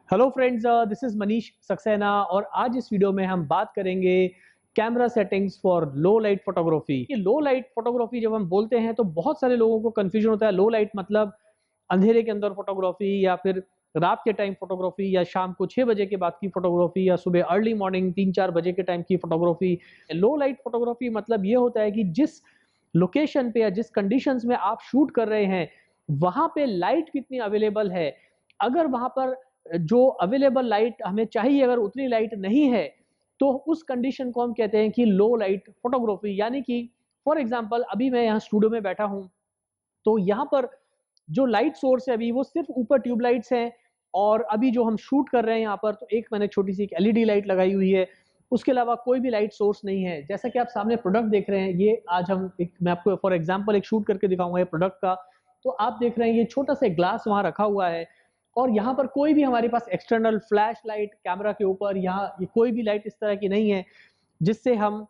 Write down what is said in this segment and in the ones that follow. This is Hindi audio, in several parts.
Hello friends, this is Manish Saxena और आज इस वीडियो में हम बात करेंगे camera settings for low light photography. ये लो लाइट फोटोग्राफी जब हम बोलते हैं तो बहुत सारे लोगों को कंफ्यूजन होता है। लो लाइट मतलब अंधेरे के अंदर फोटोग्राफी या फिर रात के टाइम फोटोग्राफी या शाम को 6 बजे के बाद की फोटोग्राफी या सुबह अर्ली मॉर्निंग 3-4 बजे के टाइम की फोटोग्राफी। लो लाइट फोटोग्राफी मतलब ये होता है कि जिस लोकेशन पे या जिस कंडीशंस में आप शूट कर रहे हैं वहां पे लाइट कितनी अवेलेबल है। अगर वहां पर जो अवेलेबल लाइट हमें चाहिए अगर उतनी लाइट नहीं है तो उस कंडीशन को हम कहते हैं कि लो लाइट फोटोग्राफी। यानी कि फॉर एग्जांपल अभी मैं यहाँ स्टूडियो में बैठा हूँ तो यहाँ पर जो लाइट सोर्स है अभी वो सिर्फ ऊपर ट्यूब लाइट्स हैं और अभी जो हम शूट कर रहे हैं यहाँ पर तो एक मैंने छोटी सी एक एलईडी लाइट लगाई हुई है, उसके अलावा कोई भी लाइट सोर्स नहीं है। जैसा कि आप सामने प्रोडक्ट देख रहे हैं, ये आज हम मैं आपको फॉर एग्जांपल एक शूट करके दिखाऊंगा ये प्रोडक्ट का। तो आप देख रहे हैं ये छोटा सा ग्लास वहां रखा हुआ है और यहाँ पर कोई भी हमारे पास एक्सटर्नल फ्लैश लाइट कैमरा के ऊपर यहाँ ये कोई भी लाइट इस तरह की नहीं है जिससे हम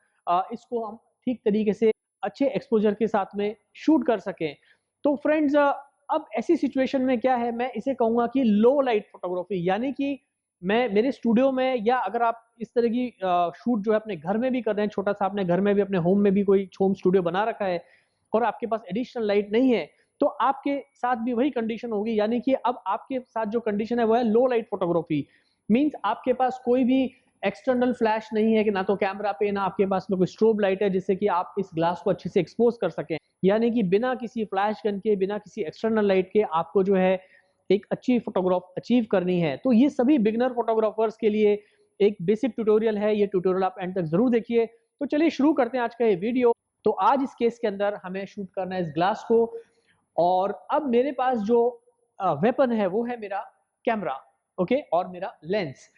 इसको हम ठीक तरीके से अच्छे एक्सपोजर के साथ में शूट कर सकें। तो फ्रेंड्स, अब ऐसी सिचुएशन में क्या है, मैं इसे कहूंगा कि लो लाइट फोटोग्राफी। यानी कि मैं मेरे स्टूडियो में या अगर आप इस तरह की शूट जो है अपने घर में भी कर रहे हैं, छोटा सा अपने घर में भी अपने होम में भी कोई होम स्टूडियो बना रखा है और आपके पास एडिशनल लाइट नहीं है तो आपके साथ भी वही कंडीशन होगी। यानी कि अब आपके साथ जो कंडीशन है वो है लो लाइट फोटोग्राफी। मींस आपके पास कोई भी एक्सटर्नल फ्लैश नहीं है कि ना तो कैमरा पे ना आपके पास में कोई स्ट्रोब लाइट है जिससे कि आप इस ग्लास को अच्छे से एक्सपोज कर सकें। यानी कि बिना किसी फ्लैश गन के बिना किसी एक्सटर्नल लाइट के आपको जो है एक अच्छी फोटोग्राफ अचीव करनी है। तो ये सभी बिगनर फोटोग्राफर्स के लिए एक बेसिक ट्यूटोरियल है। ये ट्यूटोरियल आप एंड तक जरूर देखिए। तो चलिए शुरू करते हैं आज का ये वीडियो। तो आज इस केस के अंदर हमें शूट करना है इस ग्लास को और अब मेरे पास जो वेपन है वो है मेरा कैमरा, ओके, और मेरा लेंस।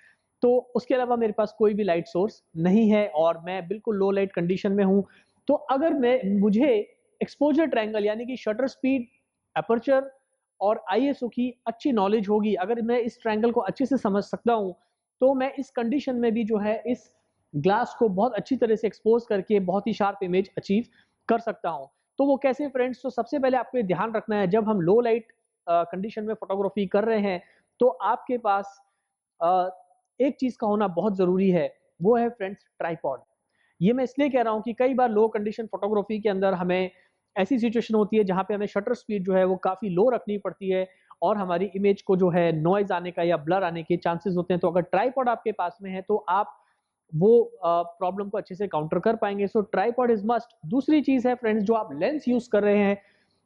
तो उसके अलावा मेरे पास कोई भी लाइट सोर्स नहीं है और मैं बिल्कुल लो लाइट कंडीशन में हूं। तो अगर मुझे एक्सपोजर ट्रायंगल यानी कि शटर स्पीड, अपर्चर और आईएसओ की अच्छी नॉलेज होगी, अगर मैं इस ट्रायंगल को अच्छे से समझ सकता हूं तो मैं इस कंडीशन में भी जो है इस ग्लास को बहुत अच्छी तरह से एक्सपोज करके बहुत ही शार्प इमेज अचीव कर सकता हूं। तो वो कैसे फ्रेंड्स? तो सबसे पहले आपको ये ध्यान रखना है, जब हम लो लाइट कंडीशन में फोटोग्राफी कर रहे हैं तो आपके पास एक चीज का होना बहुत जरूरी है, वो है फ्रेंड्स ट्राइपॉड। ये मैं इसलिए कह रहा हूँ कि कई बार लो कंडीशन फोटोग्राफी के अंदर हमें ऐसी सिचुएशन होती है जहाँ पे हमें शटर स्पीड जो है वो काफी लो रखनी पड़ती है और हमारी इमेज को जो है नॉइज आने का या ब्लर आने के चांसेस होते हैं। तो अगर ट्राइपॉड आपके पास में है तो आप वो प्रॉब्लम को अच्छे से काउंटर कर पाएंगे। सो ट्राइपॉड इज मस्ट। दूसरी चीज है फ्रेंड्स, जो आप लेंस यूज कर रहे हैं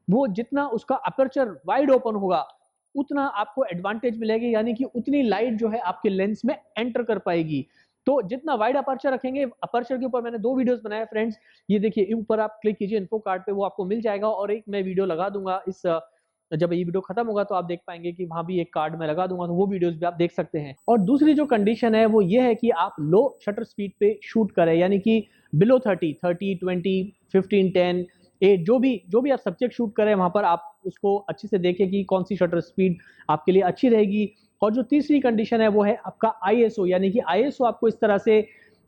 वो जितना उसका अपर्चर वाइड ओपन होगा उतना आपको एडवांटेज मिलेगी। यानी कि उतनी लाइट जो है आपके लेंस में एंटर कर पाएगी। तो जितना वाइड अपर्चर रखेंगे, अपर्चर के ऊपर मैंने 2 वीडियोस बनाए फ्रेंड्स, ये देखिए ऊपर आप क्लिक कीजिए इन्फो कार्ड पे, वो आपको मिल जाएगा और एक मैं वीडियो लगा दूंगा इस जब ये वीडियो खत्म होगा तो आप देख पाएंगे कि वहां भी एक कार्ड में लगा दूंगा, तो वो वीडियोस भी आप देख सकते हैं। और दूसरी जो कंडीशन है वो ये है कि आप लो शटर स्पीड पे शूट करें, यानी कि बिलो 30, 20, 15, 10, 8 जो भी आप सब्जेक्ट शूट करें वहां पर आप उसको अच्छे से देखें कि कौन सी शटर स्पीड आपके लिए अच्छी रहेगी। और जो तीसरी कंडीशन है वो है आपका आईएसओ। यानी कि आईएसओ आपको इस तरह से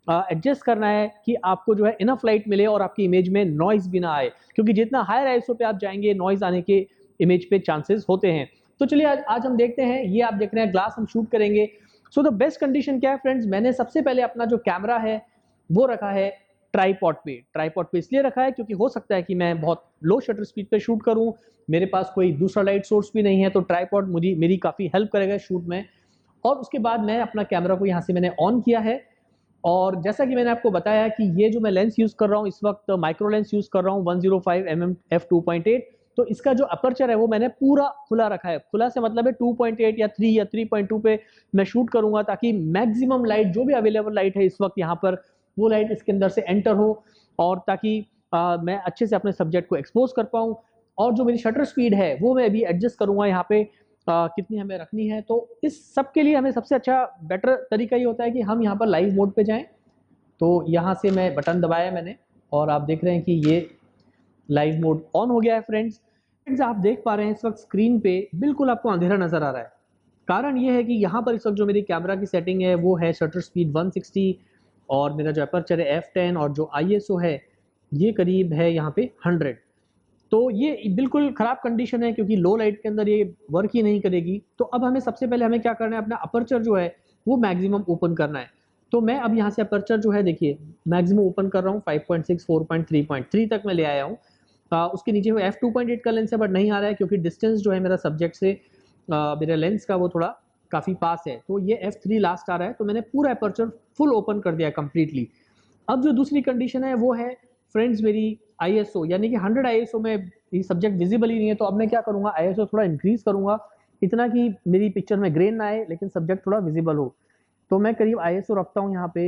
एडजस्ट करना है कि आपको जो है इनफ लाइट मिले और आपकी इमेज में नॉइज भी ना आए, क्योंकि जितना हायर आईएसओ पे आप जाएंगे नॉइज आने के इमेज पे चांसेस होते हैं। तो चलिए आज हम देखते हैं, ये आप देख रहे हैं ग्लास हम शूट करेंगे। सो द बेस्ट कंडीशन क्या है फ्रेंड्स, मैंने सबसे पहले अपना जो कैमरा है वो रखा है ट्राइपॉड पे। ट्राइपॉड पे इसलिए रखा है क्योंकि हो सकता है कि मैं बहुत लो शटर स्पीड पे शूट करूं, मेरे पास कोई दूसरा लाइट सोर्स भी नहीं है, तो ट्राइपॉड मुझे मेरी काफ़ी हेल्प करेगा शूट में। और उसके बाद मैं अपना कैमरा को यहाँ से मैंने ऑन किया है और जैसा कि मैंने आपको बताया कि ये जो मैं लेंस यूज़ कर रहा हूँ इस वक्त माइक्रो लेंस यूज़ कर रहा हूँ 105 mm f2.8। तो इसका जो अपर्चर है वो मैंने पूरा खुला रखा है। खुला से मतलब है 2.8 या 3 या 3.2 पे मैं शूट करूंगा ताकि मैक्सिमम लाइट जो भी अवेलेबल लाइट है इस वक्त यहाँ पर वो लाइट इसके अंदर से एंटर हो और ताकि मैं अच्छे से अपने सब्जेक्ट को एक्सपोज कर पाऊँ। और जो मेरी शटर स्पीड है वो मैं अभी एडजस्ट करूंगा यहाँ पे कितनी हमें रखनी है। तो इस सब के लिए हमें सबसे अच्छा बेटर तरीका ये होता है कि हम यहाँ पर लाइव मोड पे जाएं। तो यहाँ से मैं बटन दबाया मैंने और आप देख रहे हैं कि ये लाइव मोड ऑन हो गया है फ्रेंड्स। आप देख पा रहे हैं इस वक्त स्क्रीन पे बिल्कुल आपको अंधेरा नजर आ रहा है। कारण ये है कि यहाँ पर इस वक्त जो मेरी कैमरा की सेटिंग है वो है शटर स्पीड 160 और मेरा जो अपर्चर है f10 और जो आईएसओ है ये करीब है यहाँ पे 100। तो ये बिल्कुल खराब कंडीशन है क्योंकि लो लाइट के अंदर ये वर्क ही नहीं करेगी। तो अब हमें सबसे पहले हमें क्या करना है, अपना अपर्चर जो है वो मैक्सिमम ओपन करना है। तो मैं अब यहाँ से अपर्चर जो है देखिए मैक्सिमम ओपन कर रहा हूँ, 5.6, 4.3.3 तक मैं ले आया हूँ। उसके नीचे वो f2.8 का लेंस है बट नहीं आ रहा है क्योंकि डिस्टेंस जो है मेरा सब्जेक्ट से मेरे लेंस का वो थोड़ा काफ़ी पास है। तो ये f3 लास्ट आ रहा है, तो मैंने पूरा अपर्चर फुल ओपन कर दिया है कम्प्लीटली। अब जो दूसरी कंडीशन है वो है फ्रेंड्स मेरी ISO, यानी कि 100 ISO में ये सब्जेक्ट विजिबल ही नहीं है। तो अब मैं क्या करूँगा, ISO थोड़ा इंक्रीज करूँगा इतना कि मेरी पिक्चर में ग्रेन ना आए लेकिन सब्जेक्ट थोड़ा विजिबल हो। तो मैं करीब ISO रखता हूँ यहाँ पे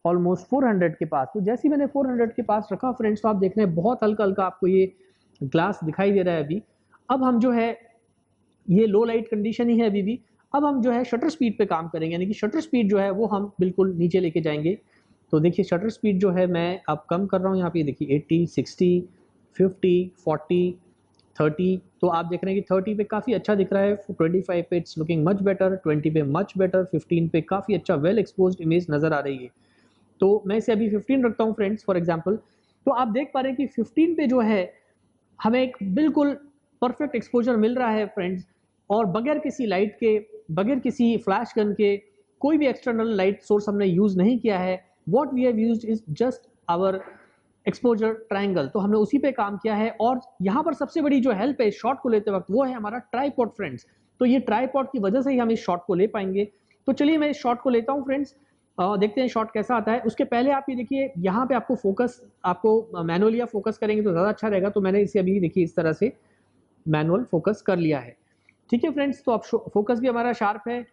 ऑलमोस्ट 400 के पास। तो जैसे ही मैंने 400 के पास रखा फ्रेंड्स, तो आप देख रहे हैं बहुत हल्का हल्का आपको ये ग्लास दिखाई दे रहा है अभी। अब हम जो है ये लो लाइट कंडीशन ही है अभी भी। अब हम जो है शटर स्पीड पे काम करेंगे, यानी कि शटर स्पीड जो है वो हम बिल्कुल नीचे लेके जाएंगे। तो देखिए शटर स्पीड जो है मैं अब कम कर रहा हूँ यहाँ पे, देखिए 80, 60, 50, 40, 30। तो आप देख रहे हैं कि 30 पे काफ़ी अच्छा दिख रहा है, 25 पे इट्स लुकिंग मच बेटर, 20 पे मच बेटर, 15 पे काफ़ी अच्छा वेल एक्सपोज्ड इमेज नज़र आ रही है। तो मैं इसे अभी 15 रखता हूँ फ्रेंड्स फॉर एग्जांपल। तो आप देख पा रहे हैं कि 15 पे जो है हमें एक बिल्कुल परफेक्ट एक्सपोजर मिल रहा है फ्रेंड्स, और बगैर किसी लाइट के, बगैर किसी फ्लैश गन के, कोई भी एक्सटर्नल लाइट सोर्स हमने यूज़ नहीं किया है। What we have used is just our exposure triangle. तो हमने उसी पे काम किया है। और यहाँ पर सबसे बड़ी जो हेल्प है इस शॉट को लेते वक्त वो है हमारा ट्राइपॉड फ्रेंड्स। तो ये ट्राइपॉड की वजह से ही हम इस शॉट को ले पाएंगे। तो चलिए मैं इस शॉट को लेता हूँ फ्रेंड्स, देखते हैं शॉट कैसा आता है। उसके पहले आप ये देखिए यहाँ पे आपको फोकस, आपको मैनुअली आप फोकस करेंगे तो ज़्यादा अच्छा रहेगा। तो मैंने इसे अभी देखिए इस तरह से मैनुअल फोकस कर लिया है। ठीक है फ्रेंड्स, तो अब फोकस भी हमारा शार्प है।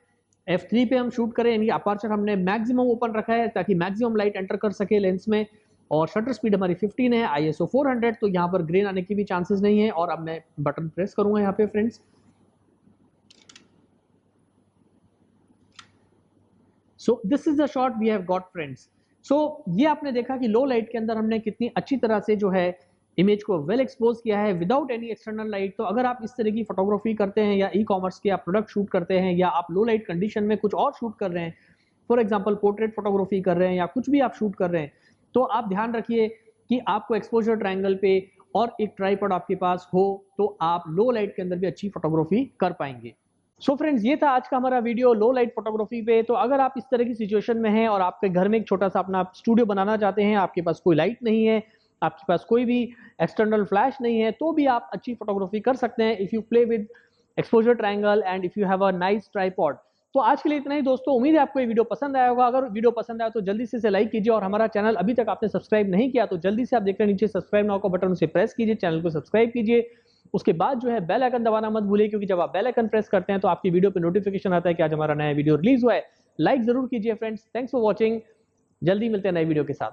f3 पे हम शूट करें, यानी अपर्चर हमने मैक्सिमम ओपन रखा है ताकि मैक्सिमम लाइट एंटर कर सके लेंस में। और शटर स्पीड हमारी 15 है, ISO 400, तो यहाँ पर ग्रेन आने की भी चांसेस नहीं है। और अब मैं बटन प्रेस करूंगा यहाँ पे friends. So this is the shot we have got friends. So ये आपने देखा कि लो लाइट के अंदर हमने कितनी अच्छी तरह से जो है इमेज को वेल एक्सपोज किया है विदाउट एनी एक्सटर्नल लाइट। तो अगर आप इस तरह की फोटोग्राफी करते हैं या ई-कॉमर्स के आप प्रोडक्ट शूट करते हैं या आप लो लाइट कंडीशन में कुछ और शूट कर रहे हैं, फॉर एग्जांपल पोर्ट्रेट फोटोग्राफी कर रहे हैं या कुछ भी आप शूट कर रहे हैं, तो आप ध्यान रखिए कि आपको एक्सपोजर ट्रायंगल पे और एक ट्राइपॉड आपके पास हो तो आप लो लाइट के अंदर भी अच्छी फोटोग्राफी कर पाएंगे। सो फ्रेंड्स, ये था आज का हमारा वीडियो लो लाइट फोटोग्राफी पे। तो अगर आप इस तरह की सिचुएशन में हैं और आपके घर में एक छोटा सा अपना स्टूडियो बनाना चाहते हैं, आपके पास कोई लाइट नहीं है, आपके पास कोई भी एक्सटर्नल फ्लैश नहीं है, तो भी आप अच्छी फोटोग्राफी कर सकते हैं if you play with exposure triangle and if you have a nice tripod. तो आज के लिए इतना ही दोस्तों, उम्मीद है आपको ये वीडियो पसंद आया होगा। अगर वीडियो पसंद आया तो जल्दी से इसे लाइक कीजिए, और हमारा चैनल अभी तक आपने सब्सक्राइब नहीं किया तो जल्दी से आप देख रहे हैं नीचे सब्सक्राइब नाउ का बटन, उसे प्रेस कीजिए, चैनल को सब्सक्राइब कीजिए। उसके बाद जो है बेल आइकन दबाना मत भूलिए, क्योंकि जब आप बेल आइकन प्रेस करते हैं तो आपकी वीडियो पे नोटिफिकेशन आता है कि आज हमारा नया वीडियो रिलीज हुआ है। लाइक जरूर कीजिए फ्रेंड्स। थैंक्स फॉर वॉचिंग, जल्दी मिलते हैं नए वीडियो के साथ।